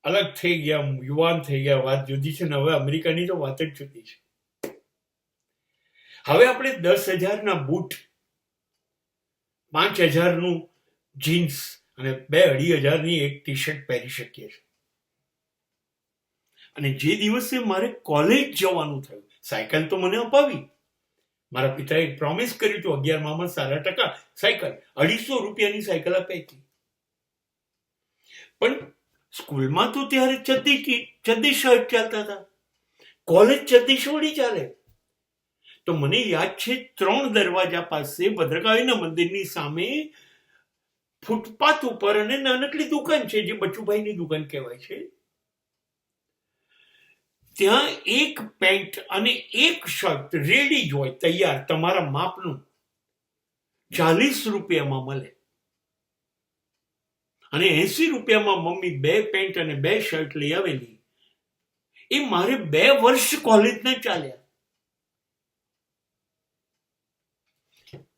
અલગ થઈ ગયા, યુવાન થઈ ગયા, વાત જુદી છે ને હવે અમેરિકાની તો વાત જ જુદી છે. હવે આપણે 10,000ના બૂટ, 5,000નું જીન્સ અને 2-2,500ની એક ટી શર્ટ પહેરી શકીએ છીએ. અને જે દિવસે મારે કોલેજ જવાનું થયું, સાયકલ તો મને અપાવી, મારા પિતાએ પ્રોમિસ કર્યું હતું 11મામાં સારા ટકા, સાયકલ 250 રૂપિયાની સાયકલ આપી હતી. પણ સ્કૂલમાં તો ત્યારે ચડ્ડી શર્ટ ચાલતા હતા, કોલેજ ચડ્ડી શોળી ચાલે. તો મને યાદ છે 3 દરવાજા પાસે ભદ્રકાળીના મંદિરની સામે ફૂટપાથ ઉપર અને નાનકડી દુકાન છે જે બચુભાઈની દુકાન કહેવાય છે, ત્યાં એક પેન્ટ અને એક શર્ટ રેડી જ હોય, તૈયાર તમારા માપનું, 40 રૂપિયામાં મળે. અને 80 રૂપિયામાં મમ્મી 2 પેન્ટ અને 2 શર્ટ લઈ આવેલી. એ મારે 2 વર્ષ કોલેજના ચાલ્યા.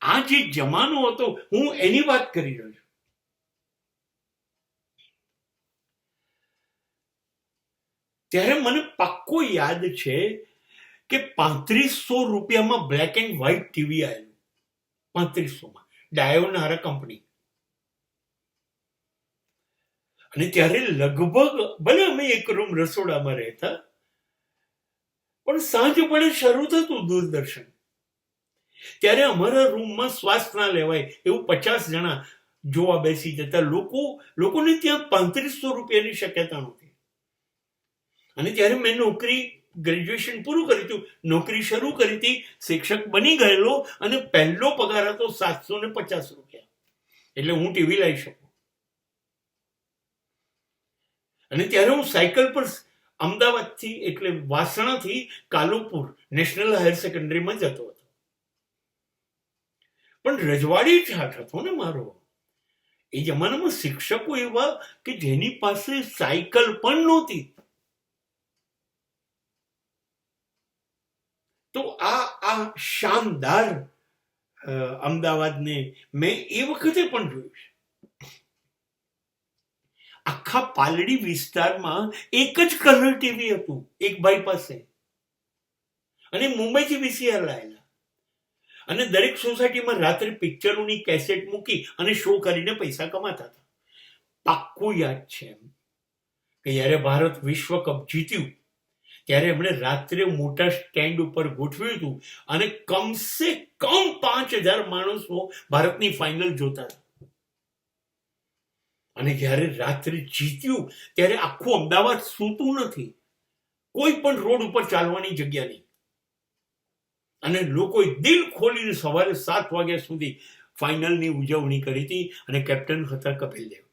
આ જે જમાનો હતો, હું એની વાત કરી રહ્યો છું. ત્યારે મને પાક્કો યાદ છે કે 3500 રૂપિયામાં બ્લેક એન્ડ વ્હાઇટ ટીવી આવેલું. 3500માં ડાયોનારા કંપની. અને ત્યારે લગભગ, ભલે અમે એક રૂમ રસોડામાં રહેતા, પણ સાંજ પડે શરૂ થતું દૂરદર્શન. ત્યારે અમારા રૂમમાં શ્વાસ ના લેવાય એવું 50 જણા જોવા બેસી જતા. લોકોને ત્યાં 3500 રૂપિયાની શક્યતા નહોતી. અને ત્યારે મેં ગ્રેજ્યુએશન પૂરું કર્યું હતું, નોકરી શરૂ કરી હતી, શિક્ષક બની ગયેલો અને પહેલો પગાર હતો 750 રૂપિયા. એટલે હું ટીવી લાવી શકું. અને ત્યારે હું સાયકલ પર અમદાવાદથી, એટલે વાસણાથી કાલુપુર નેશનલ હાયર સેકન્ડરીમાં જતો હતો. પણ રજવાડી છાટ હતો ને મારો. એ જમાનામાં શિક્ષકો એવા કે જેની પાસે સાયકલ પણ નહોતી. તો આ શાનદાર અમદાવાદને મેં એ વખતે પણ જોયું છે. આખા પાલડી વિસ્તારમાં એક જ કલર ટીવી હતું એક ભાઈ પાસે, અને મુંબઈથી વીસીઆર લાયેલા. અને દરેક સોસાયટીમાં રાત્રે પિક્ચરોની કેસેટ મૂકી અને શો કરીને પૈસા કમાતા હતા. પાક્કું યાદ છે એમ કે જ્યારે ભારત વિશ્વ કપ જીત્યું ત્યારે એમણે રાત્રે મોટા સ્ટેન્ડ ઉપર ગોઠવ્યું હતું અને કમસે કમ 5,000 માણસો ભારતની ફાઇનલ જોતા હતા. અને જ્યારે રાત્રે જીત્યું ત્યારે આખું અમદાવાદ સૂતું નથી, કોઈ પણ રોડ ઉપર ચાલવાની જગ્યા નહીં. અને લોકોએ દિલ ખોલીને સવારે 7 વાગ્યા સુધી ફાઇનલની ઉજવણી કરી હતી. અને કેપ્ટન હતા કપિલ દેવ.